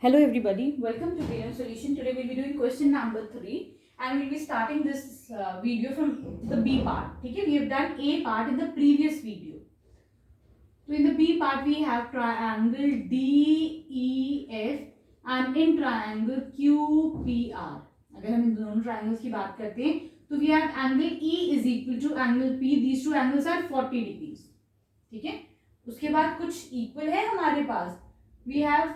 Hello everybody, welcome to Payam Solution. Today we'll be doing question number 3 and we'll be starting this video from the B part. Okay, we have done A part in the previous video. So in the B part we have triangle DEF and in triangle QPR. अगर हम इन दोनों triangles की बात करते हैं तो we have angle E is equal to angle P. These two angles are 40 degrees. ठीक है, उसके बाद कुछ equal है हमारे पास. We have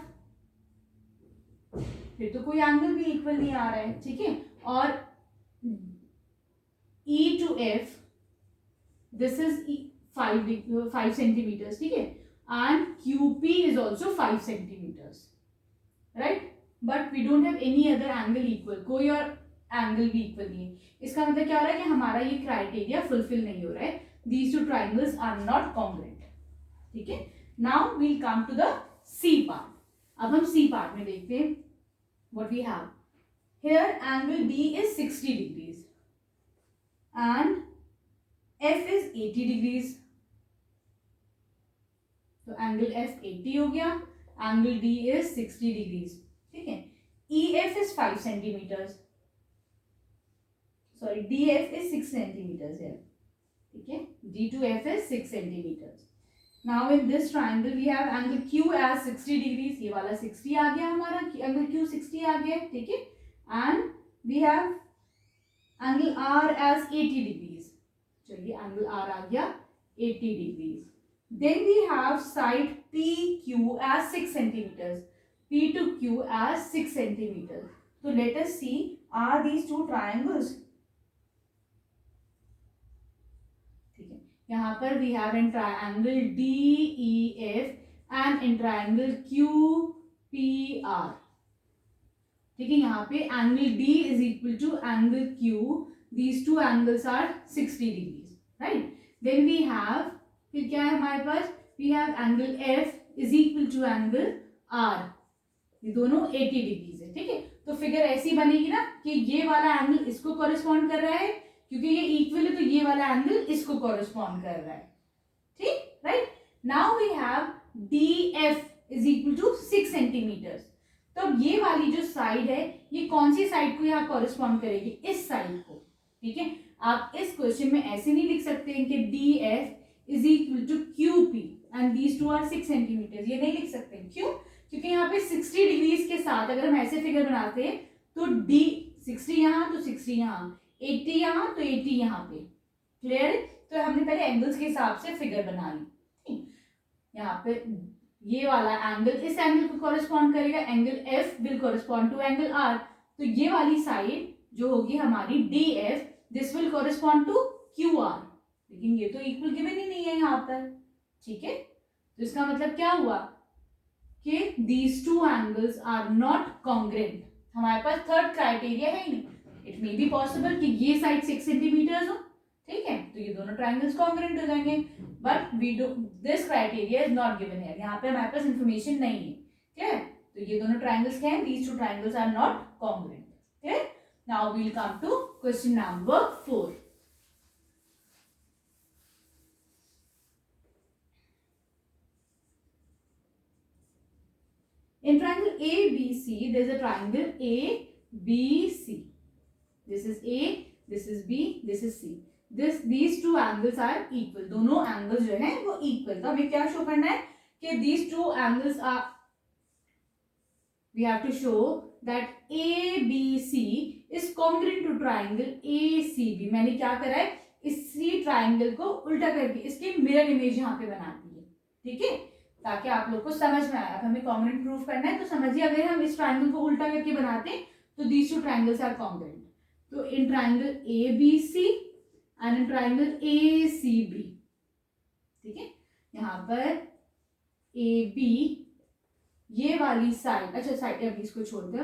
फिर तो कोई एंगल भी इक्वल नहीं आ रहा है. ठीक है, और E to F this is 5 centimetres. ठीक है, and QP is also 5 centimetres. Right, but we don't have any other angle equal. कोई और एंगल भी इक्वल नहीं है. इसका मतलब क्या हो रहा है कि हमारा ये क्राइटेरिया फुलफिल नहीं हो रहा है. These two triangles are not congruent. ठीक है, now we'll come to the C part. अब हम सी पार्ट में देखते हैं. What we have here, angle D is 60 degrees and F is 80 degrees. तो angle F 80 हो गया, angle D is 60 degrees. ठीक है, EF is 5 centimeters. Sorry, DF is 6 centimeters here. ठीक है, D to F is 6 centimeters. Now in this triangle we have angle Q as 60 degrees. ये वाला 60 आ गया हमारा, angle Q 60 आ गया. ठीक है, and we have angle R as 80 degrees. चलिए, angle R आ गया 80 degrees. Then we have side PQ as 6 centimeters. P to Q as 6 centimeters. So let us see, are these two triangles? यहाँ पर we have in triangle DEF and in triangle QPR. ठीक है, यहाँ पे angle D is equal to angle Q. These two angles are 60 degrees. Right, then we have, फिर क्या है हमारे पास, we have angle F is equal to angle R. ये दोनों 80 डिग्रीज है. ठीक है, तो फिगर ऐसी बनेगी ना कि ये वाला एंगल इसको कॉरेस्पॉन्ड कर रहा है, क्योंकि ये इक्वल है तो ये वाला एंगल इसको कॉरेस्पॉन्ड कर रहा है. ठीक, right. Now we have DF is equal to 6 centimetres. तो अब ये वाली जो साइड है, ये कौन सी साइड को यहाँ कॉरेस्पॉन्ड करेगी? इस साइड को. ठीक है, आप इस क्वेश्चन में ऐसे नहीं लिख सकते हैं कि DF is equal to QP and these two are 6 centimetres. ये नहीं लिख सकते. क्यों? क्योंकि यहाँ पे 60 डिग्रीज के साथ अगर हम ऐसे फिगर बनाते हैं तो D 60 यहाँ तो 60 यहाँ, 80 यहाँ तो 80 यहाँ पे. क्लियर? तो हमने पहले एंगल्स के हिसाब से फिगर बना ली. यहाँ पे ये वाला एंगल इस एंगल को कॉरेस्पॉन्ड करेगा. Angle F will correspond to angle R. तो ये वाली साइड जो होगी हमारी DF, this will correspond to QR. लेकिन ये तो इक्वल गिवन ही नहीं है यहाँ पर. ठीक है, तो इसका मतलब क्या हुआ कि these two angles are not congruent. हमारे पास थर्ड क्राइटेरिया है ही नहीं. इट मे बी पॉसिबल कि ये साइड 6 सेंटीमीटर्स हो. ठीक है, तो ये दोनों ट्राइंगल्स कॉन्ग्रुएंट हो जाएंगे. But we do this criteria is not given here. यहाँ पे हमारे पास इंफॉर्मेशन नहीं है. क्लियर? तो ये दोनों ट्राइंगल्स क्या है? These two triangles are not congruent. Clear? Now we will come to question number 4. In triangle ABC, there is a triangle ABC. This is A, this is B, this is C. These two angles are equal. दोनों angles जो है वो equal. तो हमें क्या show करना है कि these two angles are, we have to show that ABC is congruent to triangle ACB. मैंने क्या करा है, इसी ट्राइंगल को उल्टा करके इसकी मिरर इमेज यहाँ पे बना दी है. ठीक है, ताकि आप लोग को समझ में आए. अब हमें कॉन्ग्रुएंट प्रूफ करना है तो समझिए, अगर हम इस ट्राइंगल को उल्टा करके बनाते हैं तो these two triangles are congruent. तो in triangle ABC and in triangle ACB. ठीक है, यहाँ पर AB ये वाली साइड, अच्छा साइड अभी इसको छोड़ दो.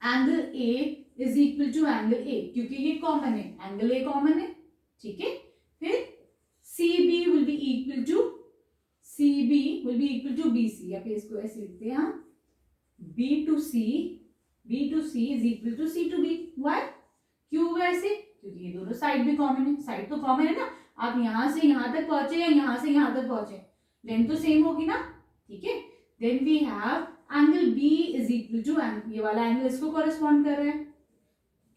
Angle A is equal to angle A, क्योंकि ये कॉमन है, एंगल A कॉमन है. ठीक है, फिर CB will be equal to BC. या फिर इसको ऐसे लिखते हैं हम, B to C is equal to C to B. Why? क्यों वैसे? क्योंकि ये दोनों साइड भी कॉमन है. साइड तो कॉमन है ना. आप यहां से यहां तक पहुंचे या यहां से यहां तक पहुंचे, लेंथ तो सेम होगी ना. ठीक है, then we have angle B is equal to, ये वाला एंगल इसको कॉरेस्पॉन्ड कर रहा है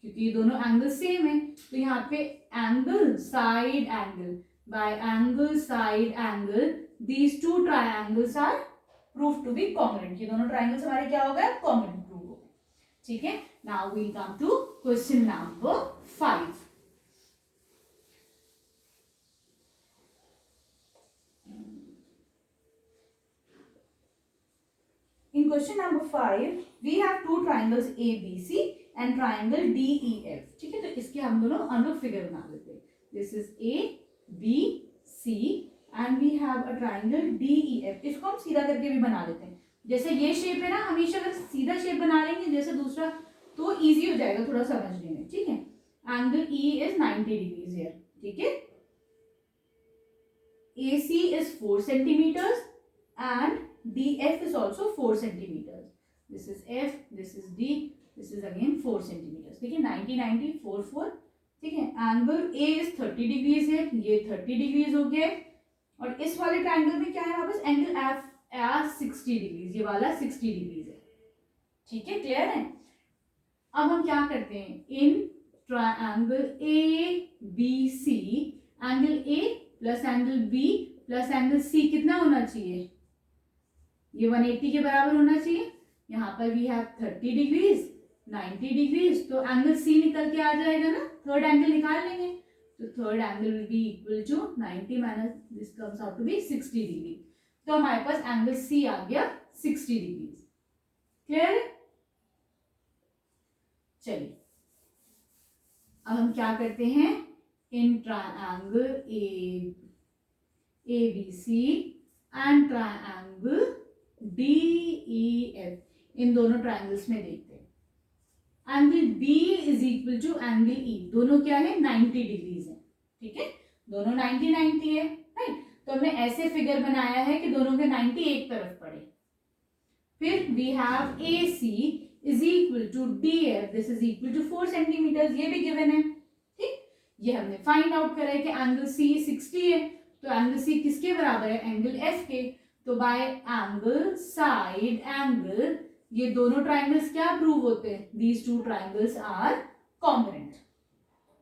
क्योंकि ये दोनों एंगल सेम है, तो यहाँ पे angle side angle, by angle side angle these two triangles are prove to be congruent. ये दोनों ट्रायंगल्स हमारे क्या हो गए, कॉन्ग्रुएंट प्रूव हो गए। ठीक है, now we come to question number 5। In question number 5, we have two triangles ABC and triangle DEF. ठीक है, तो इसके हम दोनों अनुरूप फिगर बना लेते हैं। This is ABC and we have a triangle DEF. इसको हम सीधा करके भी बना लेते हैं। जैसे ये शेप है ना, हमेशा अगर सीधा शेप बना लेंगे जैसे दूसरा, तो इजी हो जाएगा थोड़ा समझने में। ठीक है, angle E is 90 degrees here. ठीक है, AC is 4 centimeters and DF is also 4 centimeters. This is F, this is D, this is again 4 centimeters. ठीक है, 90 90 4 4। ठीक है, एंगल A is 30 degrees है, ये 30 degrees हो गया। और इस वाले ट्रायंगल में क्या है वापस, एंगल F 60 degrees, ये वाला 60 degrees है। ठीक है, क्लियर है। अब हम क्या करते हैं, इन triangle ABC angle A plus angle B plus angle C कितना होना चाहिए, ये 180 के बराबर होना चाहिए। यहाँ पर वी हैव 30 डिग्रीज 90 डिग्रीज, तो एंगल C निकल के आ जाएगा ना, थर्ड एंगल निकाल लेंगे। तो third angle will be equal to 90 minus this comes out to be 60 degree. तो हमारे पास एंगल C आ गया 60 डिग्रीज। क्लियर है। चलिए अब हम क्या करते हैं, इन triangle ABC and triangle DEF, इन दोनों ट्रायंगल्स में देखते हैं। Angle B is equal to angle E, दोनों क्या है 90 डिग्रीज है। ठीक है, दोनों 90 90 है, राइट। तो हमने ऐसे फिगर बनाया है कि दोनों के 90 एक तरफ पड़े। फिर we have AC is equal to DF, this is equal to 4 centimetre, ये भी गिवन है। ठीक, ये हमने फाइंड आउट करा है कि एंगल C 60 है, तो एंगल C किसके बराबर है, एंगल F के। तो बाय एंगल साइड एंगल ये दोनों ट्रायंगल्स क्या प्रूव होते हैं, these two triangles are congruent.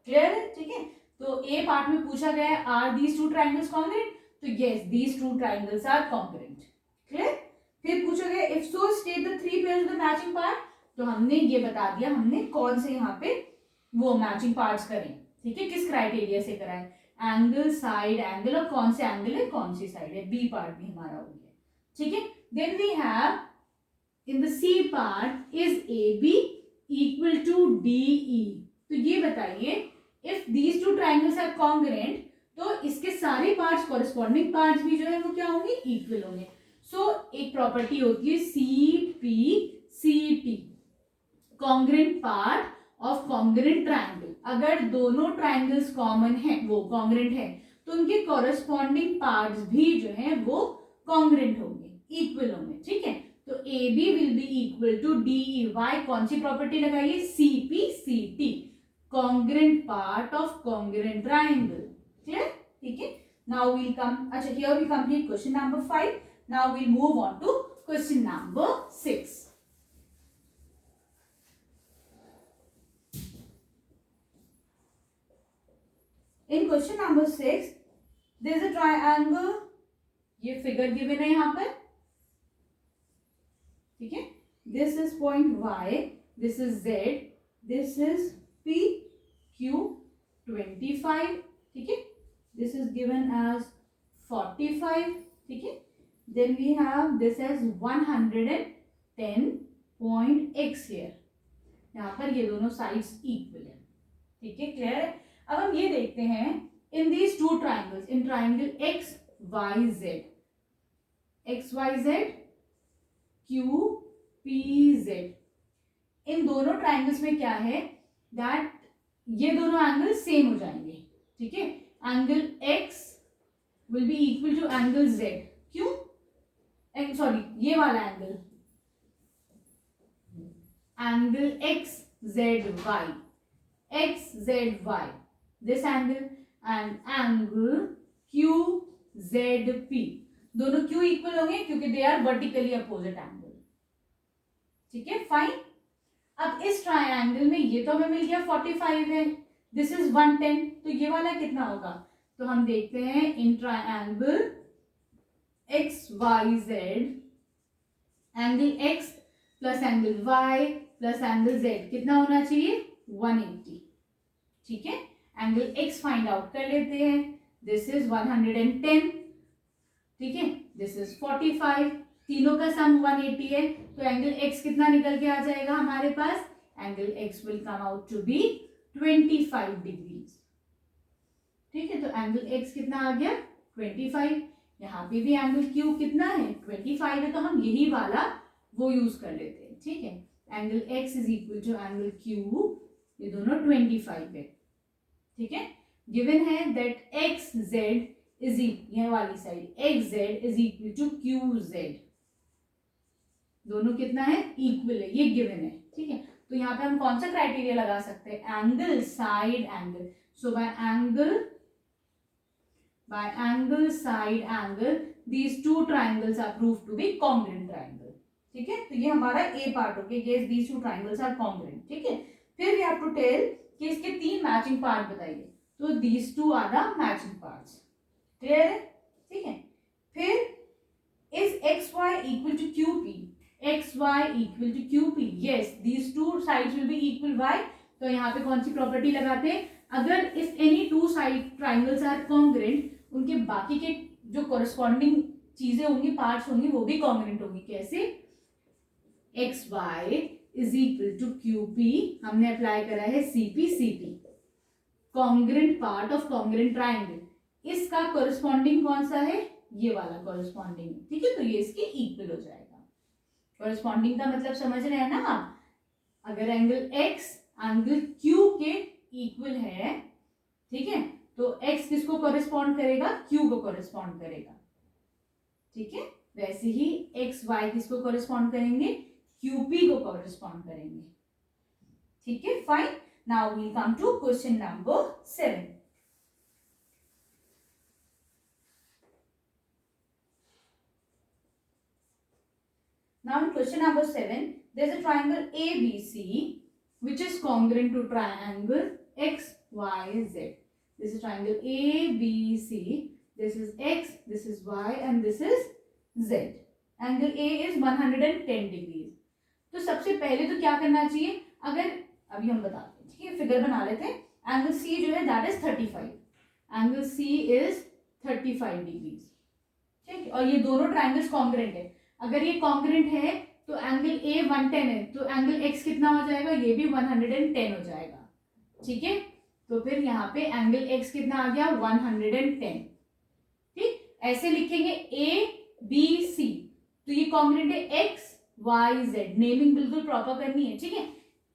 Clear है। ठीक है, तो ए पार्ट में पूछा गया है are these two triangles congruent, तो yes these two triangles are congruent. Clear. फिर पूछा गया if so state the three pairs of the matching part, तो हमने ये बता दिया हमने कौन से यहाँ पे वो मैचिंग पार्ट्स करें। ठीक है, किस क्राइटेरिया से कराएं, एंगल साइड एंगल, और कौन से एंगल है कौन सी साइड है, बी पार्ट भी हमारा हो गया। ठीक है, then we have in the C part is AB equal to DE। तो ये बताइए if these two triangles are congruent, तो इसके सारे पार्ट्स कॉरेस्पॉन्डिंग पार्ट्स भी जो है वो क्या होंगे, इक्वल होंगे। सो एक प्रॉपर्टी होती है CP/CT, congruent part of congruent triangle. अगर दोनों ट्रायंगल्स कॉमन है, वो कॉन्ग्रुएंट है, तो उनके कॉरेस्पॉन्डिंग पार्ट्स भी जो है वो कॉन्ग्रुएंट होंगे, इक्वल होंगे। ठीक है, तो AB will be equal to DE। Why कौन सी प्रॉपर्टी लगाइए, CP/CT, congruent part of congruent triangle. Clear. ठीक है, नाउ वील कम, अच्छा here we complete question number 5। Now we'll move on to question number 6। In question number 6, there is a triangle, ये figure given है यहाँ पर। ठीक है, this is point Y, this is Z, this is P, Q 25। ठीक है, this is given as 45। ठीक है, then we have this as 110 point X here। यहाँ पर ये दोनों साइड्स इक्वल है। ठीक है, क्लियर है। अब हम ये देखते हैं in these two triangles, in triangle XYZ, QPZ, इन दोनों ट्राइंगल्स में क्या है दैट ये दोनों एंगल सेम हो जाएंगे। ठीक है, angle X will be equal to angle Z। क्यों, सॉरी ये वाला angle XZY, this angle and angle QZP, दोनों क्यों इक्वल होंगे, क्योंकि they are vertically opposite angle. ठीक है, फाइन। अब इस ट्रायंगल में ये तो हमें मिल गया 45 है, दिस इज 110, तो ये वाला कितना होगा? तो हम देखते हैं इन triangle X Y Z, angle X plus angle Y plus angle Z कितना होना चाहिए? 180। ठीक है, एंगल एक्स फाइंड आउट कर लेते हैं, दिस इज 110, ठीक है, दिस इज 45, तीनों का सम 180 है, तो एंगल एक्स कितना निकल के आ जाएगा हमारे पास? Angle X will come out to be 25 degrees. ठीक है, तो एंगल एक्स कितना आ गया? 25। यहाँ पे भी एंगल क्यू कितना है? 25 है, तो हम यही वाला वो यूज कर लेते हैं। ठीक है, angle X is equal to angle Q, ये दोनों 25 है। ठीक है, गिवन है दैट एक्स जेड इज ये वाली side X Z is equal to Q Z, दोनों कितना है? इक्वल है, ये गिवन है। ठीक है, तो यहाँ पे हम कौन सा क्राइटेरिया लगा सकते हैं? Angle side angle, so by angle side angle these two triangles are prove to be congruent triangle. ठीक है, तो ये हमारा ए पार्ट हो गया, yes these two triangles are congruent. ठीक है, फिर वी हैव टू टेल कि इसके 3 मैचिंग पार्ट बताइए, तो these two are the matching parts. Clear है? ठीक है, फिर is X Y equal to Q P, X Y equal to Q P, yes these two sides will be equal why, तो यहाँ पे कौन सी प्रॉपर्टी लगाते हैं? अगर if any two side triangles are congruent, उनके बाकी के जो कोरस्पॉन्डिंग चीजें होंगी, पार्ट्स होंगी, वो भी कॉन्ग्रुएंट होंगी। कैसे? X Y is equal to Q P, हमने अप्लाई करा है CP, CP congruent part of congruent triangle, इसका कोरस्पॉन्डिंग कौन सा है? ये वाला कोरस्पॉन्डिंग। ठीक है, तो ये इसके इक्वल हो जाएगा। कोरस्पॉन्डिंग का मतलब समझ रहे हैं ना आप? अगर एंगल एक्स एंगल क्यू के इक्वल है, ठीक है, तो एक्स किसको कोरस्पॉन्ड करेगा? क्यू को कोरस्पॉन्ड करेगा। ठीक है, वैसे ही एक्स वाई किसको कोरस्पॉन्ड करेंगे? क्यूपी को कोरस्पॉन्ड करेंगे। ठीक है, fine. Now we come to question number 7। Now in question number 7, there is a triangle ABC which is congruent to triangle XYZ. This is triangle ABC. This is X, this is Y, and this is Z. Angle A is 110 degrees. तो सबसे पहले तो क्या करना चाहिए? अगर अभी हम बताते हैं, ठीक है, फिगर बना लेते हैं। एंगल C जो है that is 35, angle C is 35 degrees. ठीक है, और ये दोनों ट्राइंगल्स कॉन्ग्रुएंट है। अगर ये कॉन्ग्रुएंट है तो एंगल A 110 है, तो एंगल X कितना हो जाएगा? ये भी 110 हो जाएगा। ठीक है, तो फिर यहाँ पे एंगल X कितना आ गया? 110। ठीक, ऐसे लिखेंगे ABC, तो ये कॉन्ग्रुएंट है X Y Z, नेमिंग बिल्कुल प्रॉपर करनी है। ठीक है,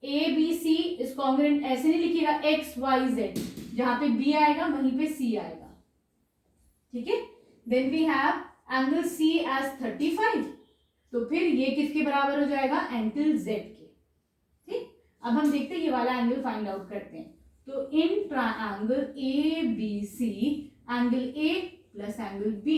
ABC इज कॉन्ग्रुएंट, ऐसे नहीं लिखिएगा X Y Z, जहां पे B आएगा वहीं पे C आएगा। ठीक है, then we have angle C as 35, तो फिर ये किसके बराबर हो जाएगा? एंगल Z के। ठीक, अब हम देखते हैं ये वाला एंगल फाइंड आउट करते हैं। तो in triangle ABC, angle A plus angle B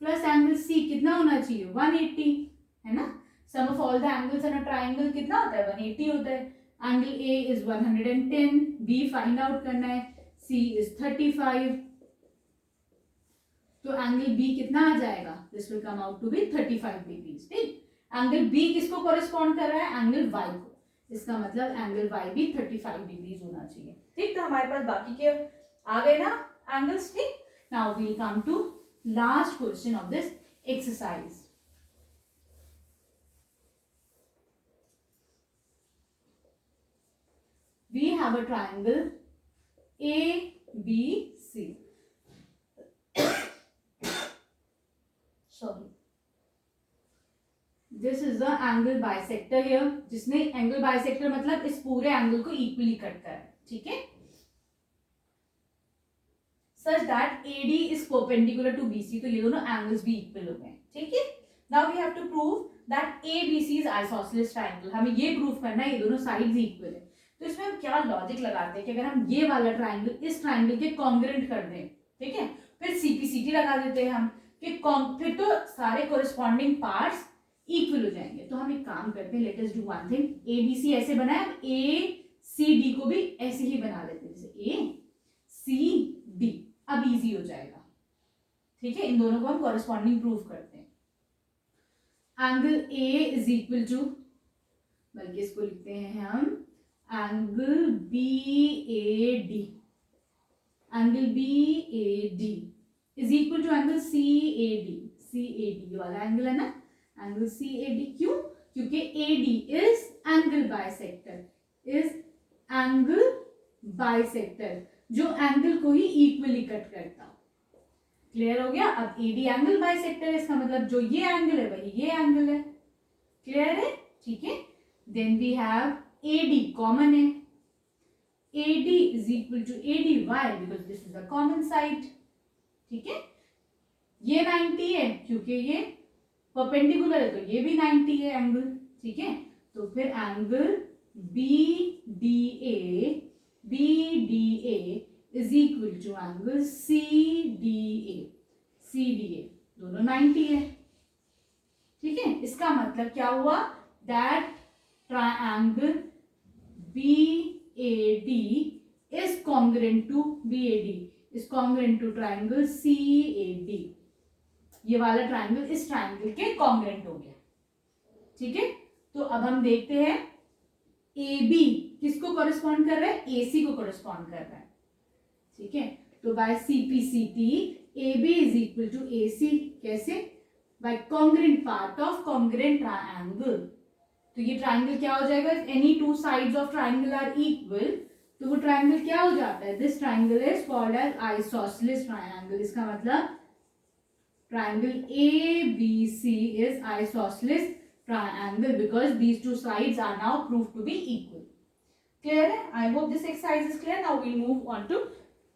plus angle C कितना होना चाहिए? 180, है ना? Sum of all the angles in a triangle कितना होता है? 180 होता है। एंगल A is 110, B find out करना है, C इज 35, तो एंगल B कितना आ जाएगा? This will come out to be 35 degrees. ठीक, एंगल B किसको कोरिस्पॉन्ड कर रहा है? एंगल Y को, इसका मतलब एंगल Y भी 35 डिग्रीज होना चाहिए। ठीक, तो हमारे पास बाकी के आ गए ना एंगल्स। ठीक, now we will come to last question of this exercise. We have a triangle ABC. Sorry. This is the angle bisector here, जिसने एंगल बाइसेक्टर मतलब इस पूरे एंगल को इक्वली कट कर है। ठीक है, such that AD is perpendicular to BC, तो ये दोनों एंगल्स भी इक्वल हो गए। ठीक है, now we have to prove that ABC is isosceles triangle। हमें ये प्रूव करना है ये दोनों साइड्स इक्वल है। तो इसमें हम क्या लॉजिक लगाते हैं कि अगर हम ये वाला ट्राइंगल इस ट्राइंगल के कॉन्ग्रुएंट कर दें, ठीक है, फिर CPCT लगा देते हैं हम, फिर तो सारे कोरिस्पॉन्डिंग पार्ट्स इक्वल हो जाएंगे। तो हम एक काम करते हैं, let us do one thing, A B C ऐसे बना है, ए सी डी को भी ऐसे ही बना लेते हैं, जैसे ए सी डी, अब इजी हो जाएगा। ठीक है, इन दोनों को हम कॉरेस्पॉन्डिंग प्रूव करते हैं। Angle A is equal to, बल्कि इसको लिखते हैं हम angle B A D, angle B A D is equal to angle C A D, C A D वाला एंगल है ना, एंगल सी ए डी, क्यों? क्योंकि A D is angle bisector, is angle bisector, जो angle को ही equally cut करता। Clear हो गया? अब ए डी एंगल बाइसेक्टर है, इसका मतलब जो ये एंगल है वही ये एंगल है। क्लियर है? ठीक है, then we have A D common है, A D is equal to A D, why? Because this is a common side. ठीक है, ये 90 है क्योंकि ये परपेंडिकुलर है, तो ये भी 90 है एंगल। ठीक है, तो फिर angle B D A is equal to angle C D A, दोनों 90 है। ठीक है, इसका मतलब क्या हुआ? That triangle B A D is congruent to is congruent to triangle C A D. ये वाला ट्रायंगल इस ट्रायंगल के कॉन्ग्रुएंट हो गया। ठीक है, तो अब हम देखते हैं ए बी किसको कॉरेस्पॉन्ड कर रहा है? ए सी को कॉरेस्पॉन्ड कर रहा है। ठीक है, तो by CP/CT A B is equal to A C. कैसे? By congruent part of congruent triangle. तो ये ट्रायंगल क्या हो जाएगा? Any two sides of triangle are equal, तो वो ट्रायंगल क्या हो जाता है? This triangle is called as isosceles triangle. इसका मतलब triangle ABC is isosceles triangle because these two sides are now proved to be equal. Clear? I hope this exercise is clear. Now we'll move on to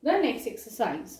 the next exercise.